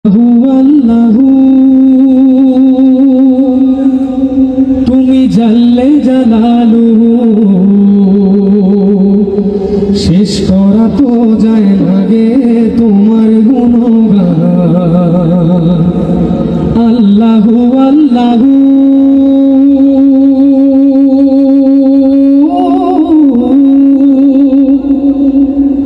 আল্লাহু তুমি জাল্লে জালালুহু শেষ করা তো যায় না গে তোমার গুণগান। আল্লাহু আল্লাহু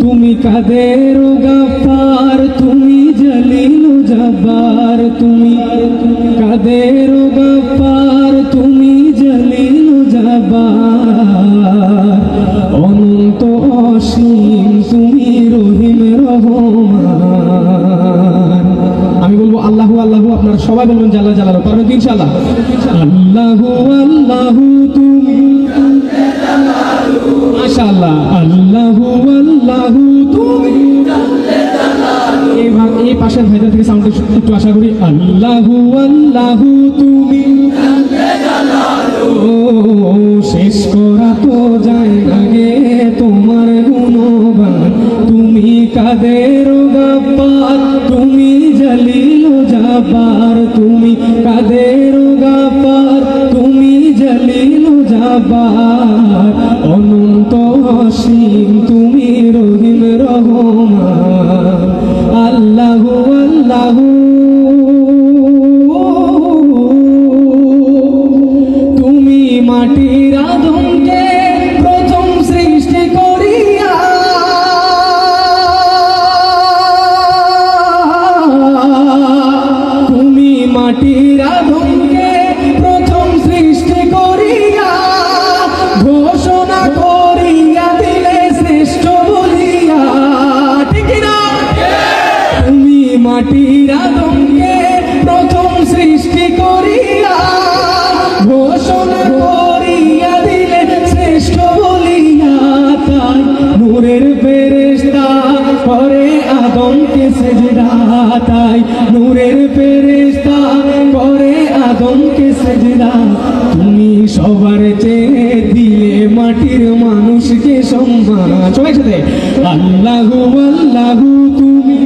তুমি কাদের গাফার তুমি জলিল জব্বার তুমি কাদের গাফার তুমি জলিল জব্বার অনন্ত অসীম তুমি রহিম রহমান। আমি বলবো আল্লাহু আল্লাহু, আপনারা সবাই বলবেন জাল্লা জালালু। পারবেন ইনশাআল্লাহ? আল্লাহু আল্লাহু তুমি মাশাআল্লাহ। আল্লাহু আল্লাহু তুমি এই পাশের ভাইদের থেকে সাউন্ড একটু আশা করি। আল্লাহু আল্লাহু তুমি শেষ করা তো যায় না গে তোমার গুণগান। তুমি কাদের গাফার তুমি জলিল জব্বার তুমি কাদের গাফার তুমি জলিল জব্বার অনন্ত অসীম তুমি রহিম রহমান। আল্লাহু আল্লাহু তুমি মাটির আদমকে প্রথম সৃষ্টি করিয়া তুমি মাটির আদমকে প্রথম সৃষ্টি করিয়া ঘোষণা করিয়া দিলে শ্রেষ্ঠ বলিয়া। ঠিক না? তুমি মাটির আদমকে প্রথম সৃষ্টি করিয়া ঘোষণা করিয়া দিলে শ্রেষ্ঠ বলিয়া। তাই নূরের ফেরেশতা করে আদমকে সেজদা, তাই নূরের ফেরেশতা করে আদমকে সেজদা। তুমি সবার চেয়ে দিলে মাটির মানুষকে সম্মান। সবাই সাথে আল্লাহু আল্লাহু তুমি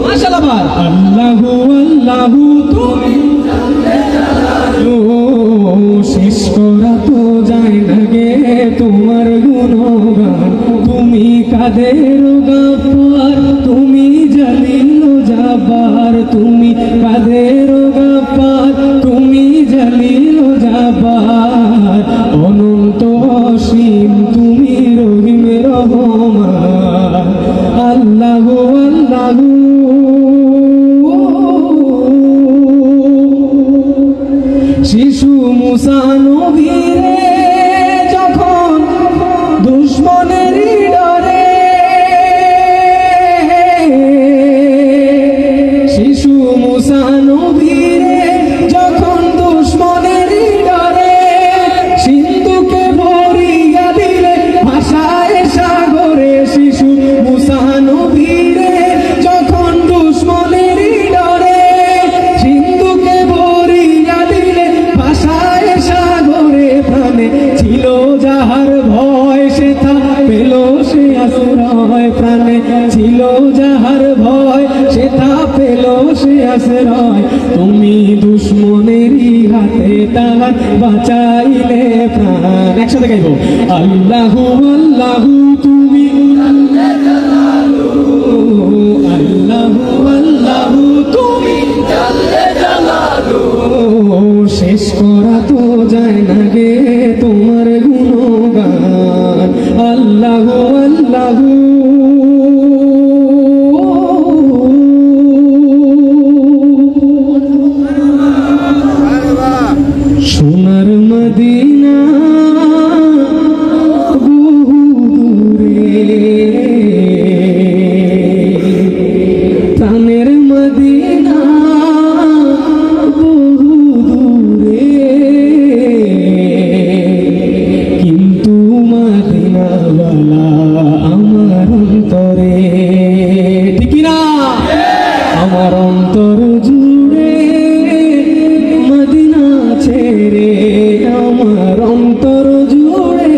মাশাআল্লাহ। আল্লাহু আল্লাহু তুমি শেষ করা তো যায় না গে তোমার গুণগান। তুমি কাদের গাফার তুমি জলিল জব্বার তুমি কাদের গাফার তুমি জলিল জব্বার অনন্ত অসীম তুমি রহিম রহমান। আল্লাহু আল্লাহু শিশু মুসা নবীরে যখন দুশমনের ডরে শিশু মুসা নবীরে যখন দুশমনের ডরে সিন্ধুকে ভরিয়া দিলে ভাষায় সাগরে। শিশু মুসা নবীরে যখন দুশমনের ডরে সিন্ধুকে ভরিয়া দিলে ভাষায় সাগরে। প্রাণে ছিল যাহার ভয় সে তা পেল সে আশ্রয়। প্রাণে ছিল যাহার ভয় সে তা পেল সে আশ্রয়। তুমি দুশমনেরই হাতে তাহার বাঁচাইলে প্রাণ। একসাথে গাইব আল্লাহু আল্লাহু তুমি আল্লাহু আল্লাহু তুমি শেষ করা তো যায় না গে তোমার গুণগান। আল্লাহু আল্লাহু সোনার মদিনা বহু দূরে প্রাণের মদিনা বহু দূরে কিন্তু মদিনাওয়ালা আমার অন্তরে। ঠিক না? আমার অন্তর জুড়ে মদিনা ছেড়ে আমার অন্তর জুড়ে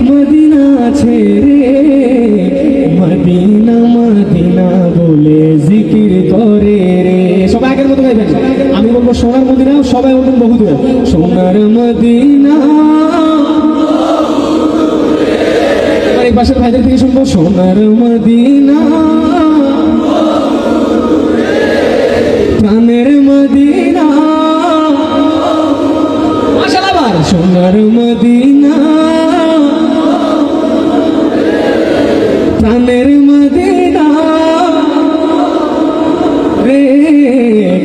মদিনা ছেড়ে মদিনা মদিনা বলে সোনার মদিনা, সবাই বলবেন বহুদূরে। সোনার মদিনা, এই পাশের ভাইদের থেকে শুনবো সোনার মদিনা, প্রাণের মদিনা, মাশাআল্লাহ, সোনার মদিনা, প্রাণের মদিনা রে,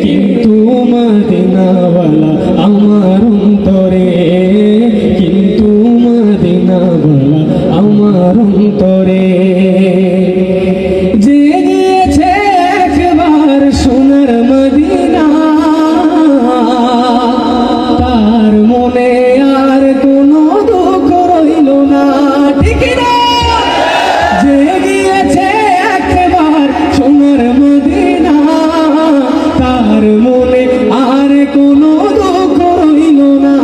কিন্তু মদিনাওয়ালা আমার অন্তরে, কিন্তু মদিনাওয়ালা আমার অন্তরে, যে গিয়েছে একবার সোনার মদিনা, তার মনে আর কোনো দুঃখ রইল না, ঠিক না? যে গিয়েছে একবার সোনার মদিনা, তার মনে আর কোনো দুঃখ রইল না,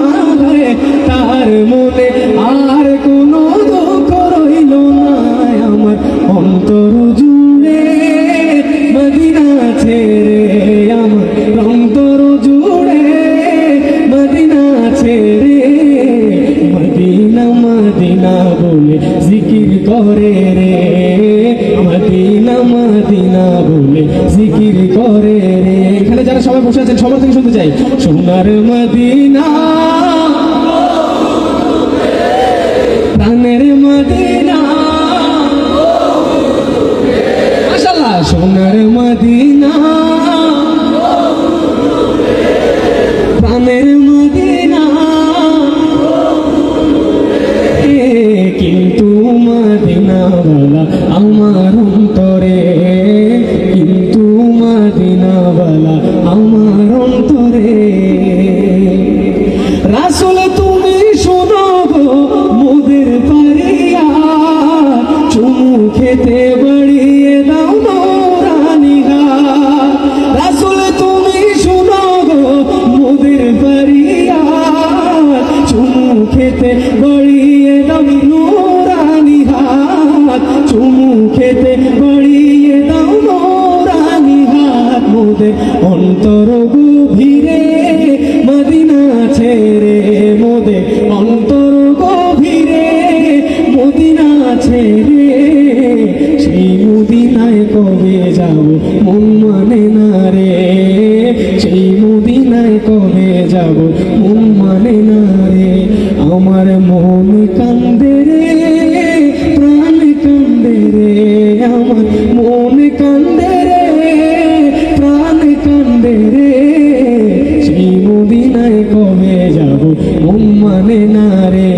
তার মনে আর কোনো দুঃখ রইল না। আমার অন্তর জুড়ে মদিনা ছেড়ে, আমার অন্তর জুড়ে মদিনা ছেড়ে, মদিনা মদিনা বলে জিকির করে রে, মদিনা মদিনা বলে জিকির করে রে। এখানে যারা সবাই বসে আছেন সবার থেকে শুনতে চাই, সোনার মদিনা, প্রাণের মদিনা, মাশাআল্লাহ, সোনার মদিনা, প্রাণের মদিনা, কিন্তু মদিনাওয়ালা আমার অন্তরে, কিন্তু মদিনাওয়ালা আমার অন্তরে। রাসূল তুমি শোনো গো মোদের পারিয়া, চুমু খেতে বাড়িয়ে দাও নূরানিহা। রাসূল তুমি শোনো গো মোদের পারিয়া, চুমু খেতে বাড়িয়ে দাও নূরানিহা, চুমু খেতে বাড়িয়ে দাও নূরানিহা। মোদের অন্তর গভীরে মদিনা ছেড়ে, মোদের অন্তর গভীরে মদিনা ছেড়ে, সেই মদিনায় কবে যাব মন মানে না রে, সেই মদিনায় কবে যাব মন মানে না রে। আমার মন কান্দে রে, প্রাণ কান্দে রে, আমার মন কান্দে রে, প্রাণ কান্দে রে, সেই মদিনায় কবে যাব মন মানে না রে,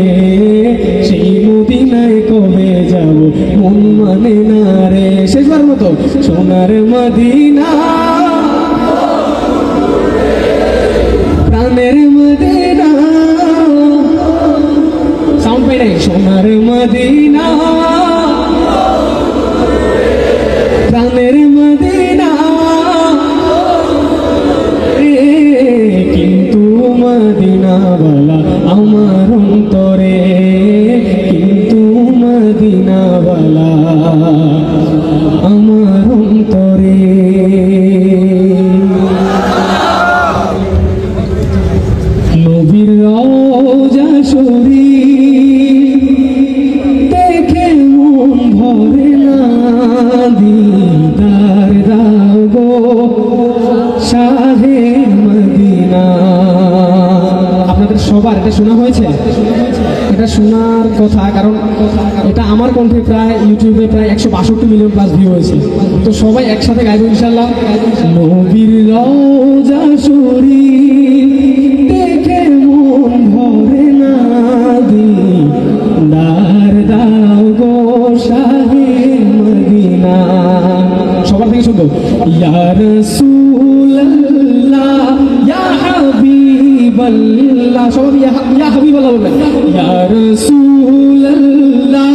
সেই মদিনায় কবে যাব মন মানে না রে। শেষবার মতো, সোনার মদিনা, প্রাণের মদিনা, সাউন্ড পাই নাই, সোনার মদিনা, প্রাণের মদিনা রে, কিন্তু মদিনাওয়ালা আমার অন্তরে, কিন্তু মদিনাওয়ালা আমার অন্তরে। নবীর রওজা শরীফ দেখে মন ভরে না, দিদার দাও গো শাহে মদিনা। আপনাদের সবার এটা শোনা হয়েছে? এটা শোনার কথা, কারণ এটা আমার কণ্ঠে প্রায় ইউটিউবে প্রায় 162 মিলিয়ন প্লাস ভিউ হয়েছে। তো সবাই একসাথে গাইব ইনশাআল্লাহ। নবীর রওজা শরীফ দেখে মন ভরে না, দিদার দাও গো শাহে মদিনা। সবার থেকে শুনবো, ইয়া রাসূলুল্লাহ ইয়া হাবিবাল্লাহ, সবাই ইয়া হাবিবাল্লাহ বলবেন, ইয়া রাসূলুল্লাহ,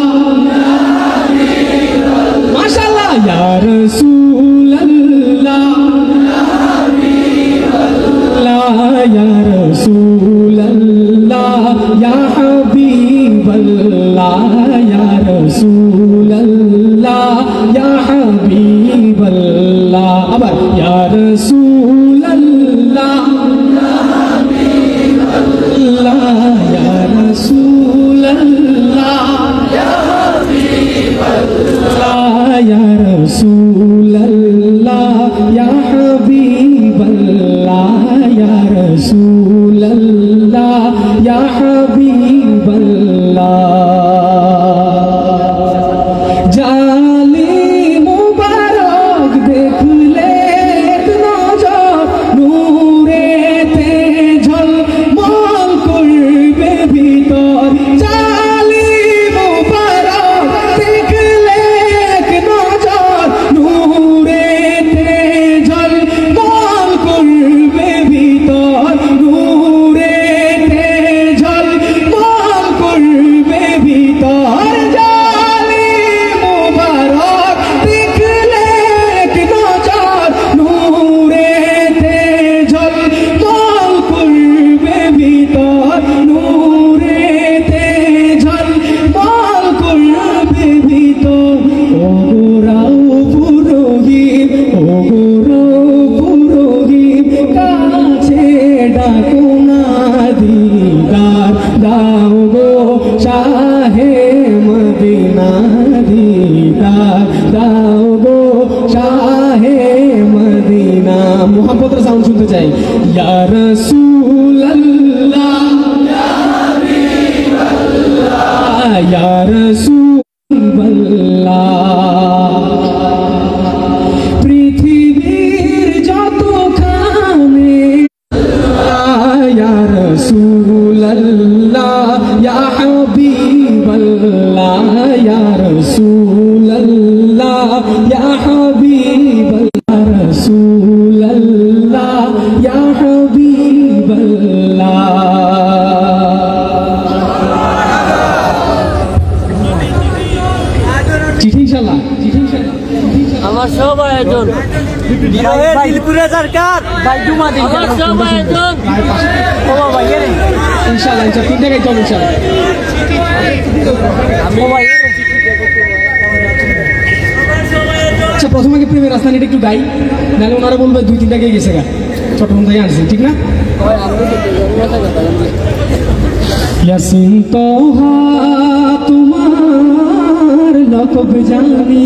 মাশাআল্লাহ, ইয়া রাসূলুল্লাহ, ইয়া রাসূলুল্লাহ, ইয়া হাবিবাল্লাহ, ইয়া রাসূলুল্লাহ, ইয়া হাবিবাল্লাহ। আবার ইয়া রাসূলুল্লাহ, ইয়া রাসূলুল্লাহ ইয়া হাবিবাল্লাহ ইয়া রাসূলুল্লাহ ইয়া হাবিবাল্লাহ ইয়া রাসূলুল্লাহ ইয়া হাবিবাল্লাহ জালি মুবারক দেখলে এক নজর নূরেতে ঝলমল করবে ভিতর জালি মুবারক দেখলে এক নজর নূরেতে ঝলমল করবে ভিতর নূরেতে ঝলমল করবে ভিতর জালি মুবারক দেখলে এক নজর নূরেতে ঝলমল করবে ভিতর নূরেতে ঝলমল করবে ভিতর ওগোরাও পুরোহিত ওগোরাও পুরোহিত কাছে ডাকো না দিদার দাও গো শাহে মদিনা দিদার দাও গো শাহে মদিনা মোহাম্মদের সাউন্ড শুনতে চাই ইয়া রাসূলুল্লাহ ইয়া হাবিবাল্লাহ ইয়া রাসূলুল্লাহ পৃথিবীর যতখানে ইয়া রাসূলুল্লাহ ইয়া হাবিবাল্লাহ ইয়া রাসূলুল্লাহ ইয়া হাবিবাল্লাহ রাসূলুল্লাহ ইয়া হাবিবাল্লাহ চিঠি ইনশাআল্লাহ চিঠি ইনশাআল্লাহ আমার সব আয়োজন দিলপুরে সরকার ভাই জুমা দিন আমার সব আয়োজন ও বাবা এরে ইনশাআল্লাহ ইনশাআল্লাহ তিনটা গাইতে হবে ইনশাআল্লাহ ও ভাই আচ্ছা প্রথমে আগে প্রেমের রাজধানীটা একটু গাই নাহলে ওনারা বলবে দুই তিনটা গিয়ে গেছে গা চট্টগ্রাম থেকে আনছি ঠিক না ইয়াসিন তোহা তোমার লকব জানি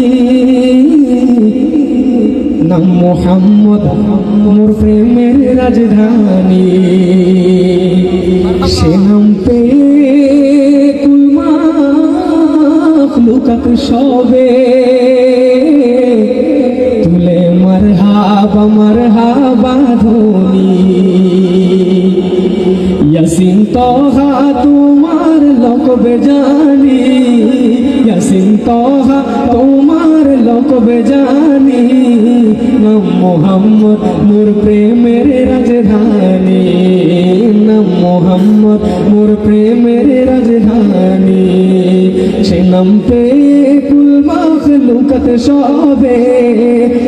নাম মোহাম্মদ মোর প্রেমের রাজধানী সে নাম পে কুল মাখলুকাত সবে তুলে মারহাবা ধ্বনি ইয়াসিন তোহা তোমার লকবে জানি ইয়াসিন তোহা তোমার লকবে জানি নাম মোহাম্মদ মোর প্রেমের রাজধানী নাম মোহাম্মদ মোর প্রেমের রাজধানী সে নাম পে কুল মাখলুকাত সবে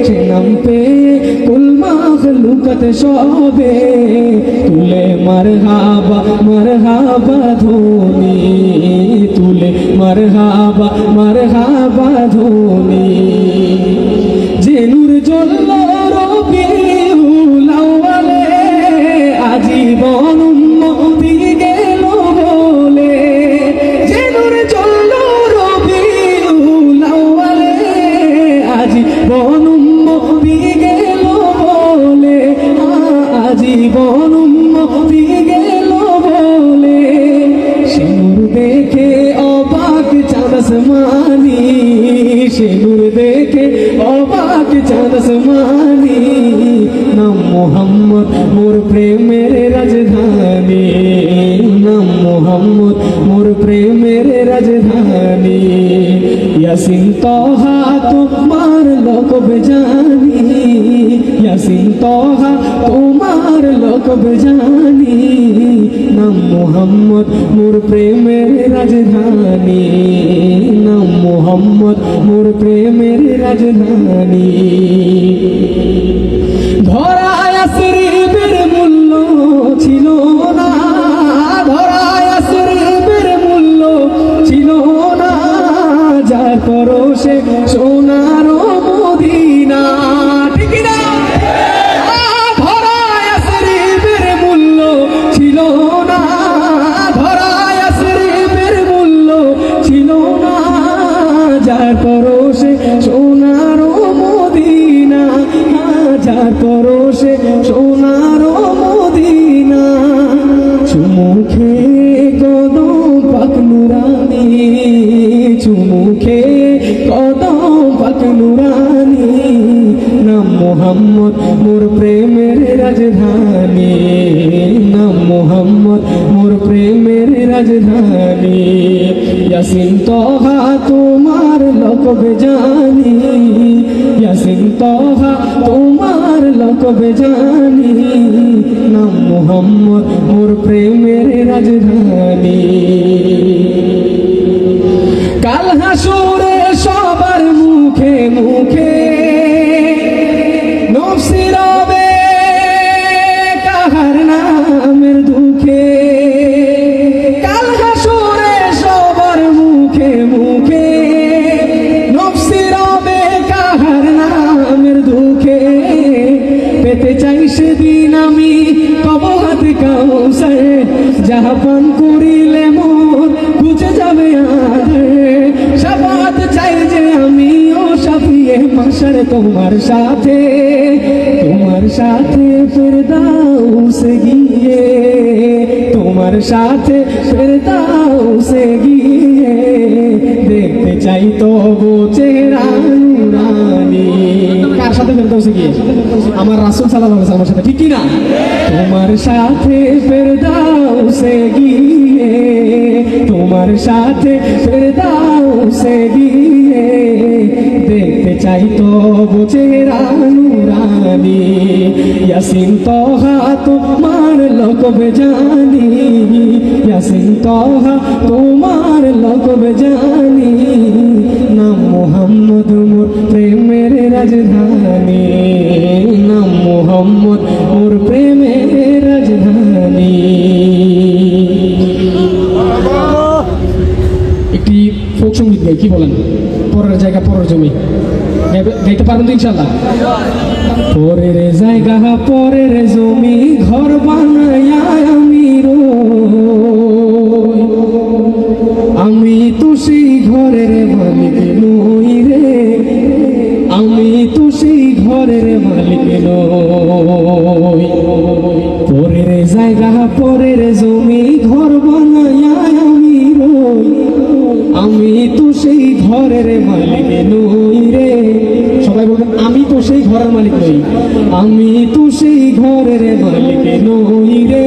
সে নাম পে কুল মাখলুকাত সবে তুলে মারহাবা ধ্বনি তুলে মারহাবা ধ্বনি যে নূর জ্বলল রবিউল আউয়ালে আজীবন উম্মতি গেল বলে যে নূর জ্বলল রবিউল আউয়ালে আজীবন উম্মতি গেল বলে আজীবন উম্মতি গেল বলে সে নূর দেখে অবাক চাঁদ আসমানি সে নূর দেখে অবাক চাঁদ আসমানি নাম মোহাম্মদ মোর প্রেমের রাজধানী নাম মোহাম্মদ মোর প্রেমের রাজধানী ইয়াসিন তোহা তোমার লকব জানি ইয়াসিন তোহা তোমার লকব জানি নাম মোহাম্মদ মোর প্রেমের রাজধানী নাম মোহাম্মদ মোর প্রেমের রাজধানী ধরায় আসরিবের মূল্য ছিল না ধরায় আসরিবের মূল্য ছিল না যার পরশে সোনার মদিনা ঠিক না ধরায় আসরিবের মূল্য ছিল না যার পরশে সোনার মদিনা চুমুখে কদম পাক নুরানি চুমুখে কদম পাক নুরানি নাম মোহাম্মদ মোর প্রেমের রাজধানী নাম মোহাম্মদ মোর প্রেমের রাজধানী ইয়াসিন তোহা তোমার লকবে জানি ইয়াসিন তোহা তোমার লকবে জানি নাম মোহাম্মদ মোর প্রেমের রাজধানী কাল হাসুরে সবার মুখে মুখে নফসি রবে কাহার নামের দুঃখে কাল হাসুরে সবার মুখে মুখে নফসি রবে কাহার নামের দুঃখে পেতে চাই সেদিন আমি কবহাত কাউসার যাহা পান করিলে মোর বুঝে যাবে আগে শাফাত চাই যে আমি ও শাফিয়ে মাশার তোমার সাথে ফেরদাউসে গিয়ে তোমার সাথে ফেরদাউসে গিয়ে দেখতে চাই তবু চেহারা নুরানি কার সাথে ফেরদাউসে গিয়ে আমার রাসূল সাল্লাল্লাহু আলাইহি ওয়াসাল্লামের সাথে ঠিক কি না তোমার সাথে ফেরদাউসে গিয়ে তোমার সাথে ফেরদাউসে গিয়ে দেখতে চাই তবু চেহারা নুরানি ইয়াসিন তোহা তোমার লকবে জানি ইয়াসিন তোহা তোমার লকবে জানি নাম মোহাম্মদ মোর প্রেমের রাজধানী নাম মোহাম্মদ মোর প্রেমের রাজধানী একটি ফোক সঙ্গীত গাই কি বলেন পরের জায়গা পরের জমি গাইতে পারবেন তো ইনশাল্লাহ পরের জায়গা পরের জমি ঘর বানায়া আমি তো সেই ঘরের মালিক নই রে আমি তো সেই ঘরের মালিক নই পরের জায়গা পরের জমি ঘর বানায়া আমি তো সেই ঘরের মালিক নই রে সবাই বলবেন আমি তো সেই ঘরের মালিক নই আমি তো সেই ঘরের মালিক নই রে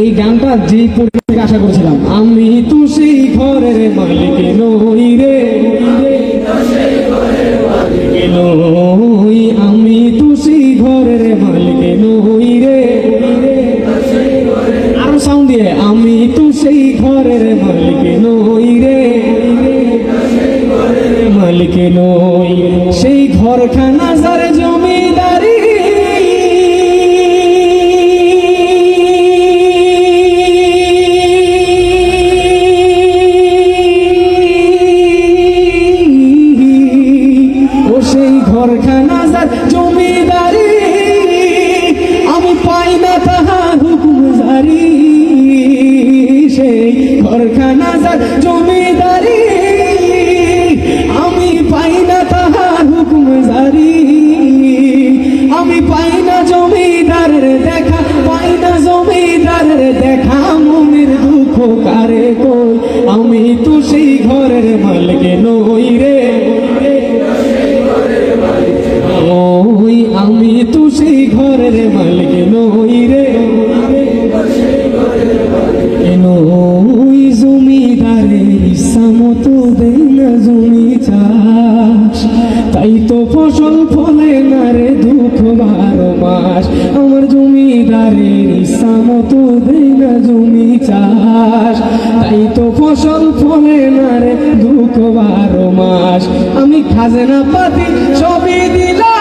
এই গানটা যে পরিবেশ আশা করেছিলাম আমি তো সেই ঘরের মালিক নই রে নই আমি তো সেই ঘরের মালিক নই রে আরো সাউন্ড দিয়ে আমি তো সেই ঘরের মালিক নই রে মালিক নই সেই ঘরখানা যার জমিদারি ও সেই ঘরখানা যার জমিদারি আমি পাই না তাহার হুকুম জারি সেই ঘরখানা যার জমিদারি আমি পাই না তাহার হুকুম জারি আমি পাই না জমিদারের দেখা পাই না জমিদারের দেখা মনের দুঃখ কারে কই আমি তো সেই ঘরের মালিক নই রে ওই আমি তো সেই ঘরের মালিক নই রে ওই জমিদারের ইচ্ছা মতো দেয় না জমি চাষ তাই তো ফসল ফলে না রে দুঃখ 12 মাস আমার জমিদারের ইচ্ছা মতো দেয় না জমি চাষ তাই তো ফসল ফলে না রে দুঃখ 12 মাস আমি খাজনা পাতি সবই দিলাম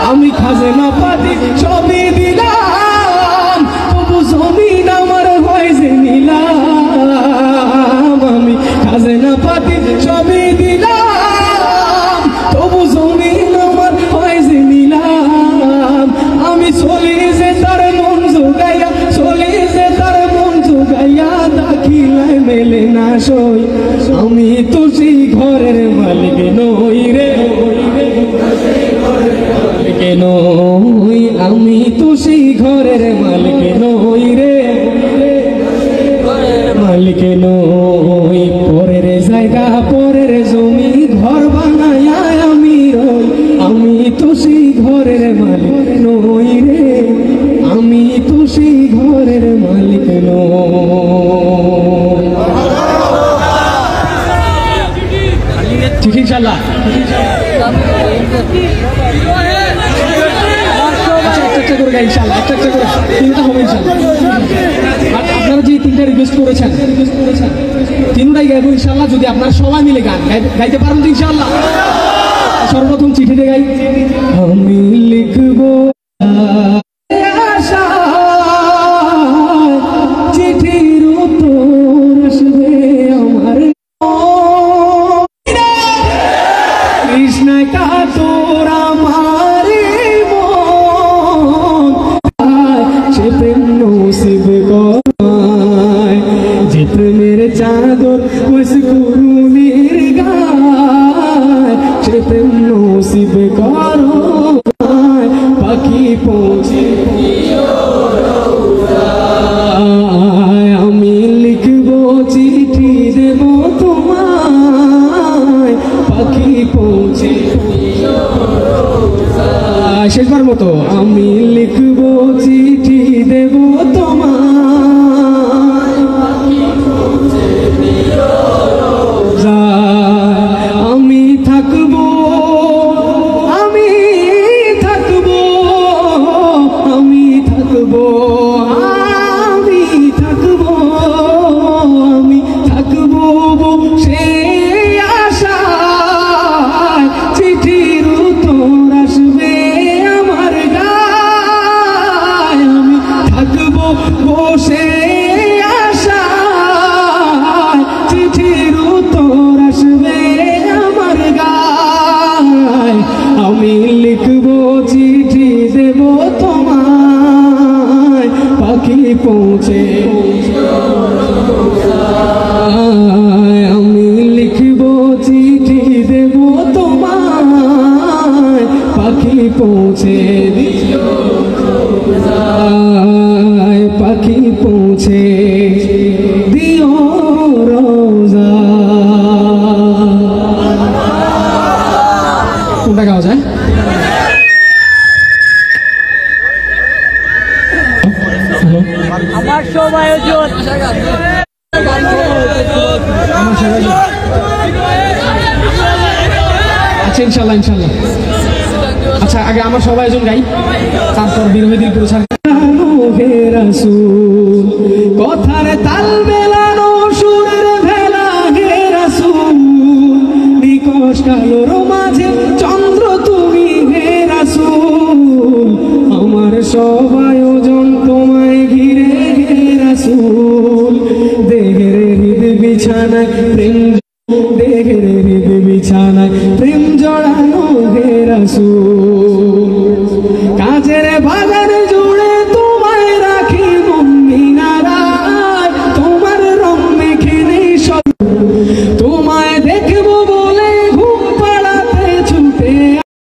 আমি খাজনা পাতি সবই দিলাম তবু জমিন আমার হয় যে নিলাম আমি খাজনা পাতি সবই দিলাম তবু জমিন আমার হয় যে নিলাম আমি চলি যে তার মন জোগাইয়া সই আমি তো সেই ঘরের মালিক নই রে কেন আমি তো সেই ঘরের মালিক নই রে মালিক নই পরের জায়গা পরের জমি ঘর বানায় আমি রই আমি তো সেই ঘরের মালিক নই রে আমি তো সেই ঘরের মালিক নই ঠিক ইনশাআল্লাহ একটা করে গাই ইনশাআল্লাহ একটা করে তিনটা হবে ইনশাআল্লাহ আর আপনারা যে তিনটা রিকোয়েস্ট করেছেন তিনটাই গাইবো ইনশাআল্লাহ যদি আপনারা সবাই মিলে গান গাইতে পারেন তো ইনশাআল্লাহ সর্বপ্রথম চিঠিতে গাই আমি লিখবো চিঠির উত্তর আসবে আমার কৃষ্ণায় কাতর আমার সে প্রেম নসিব করায় যে প্রেমের চাদর ওস করুণীর গায় সে প্রেম নসিব করো পাখি পৌঁছে আমি লিখবো চিঠি দেব তোমায় পাখি পৌঁছে শেষবার মতো আমি লিখবো চিঠি দেব তোমায় আমি থাকবো আমি থাকবো আমি থাকবো আমি থাকবো আমি থাকবো সে আশা চিঠির উত্তর আসবে আমার গায় আমি থাকবো বসে আশা চিঠির উত্তর আসবে আমার গায় আমি লিখবো চিঠি দেব তোমায় পাখি পৌঁছে আমি লিখবো চিঠি দেব তোমায় পাখি পৌঁছে দিও পাখি পৌঁছে দিও রোজা কোনটা গাওয়া যায় আমার সব আয়োজন আচ্ছা ইনশাল্লাহ ইনশাল্লাহ আচ্ছা আগে আমার সবাই একজন গাই তারপর বিরোধী পুরস্কার হে রাসূল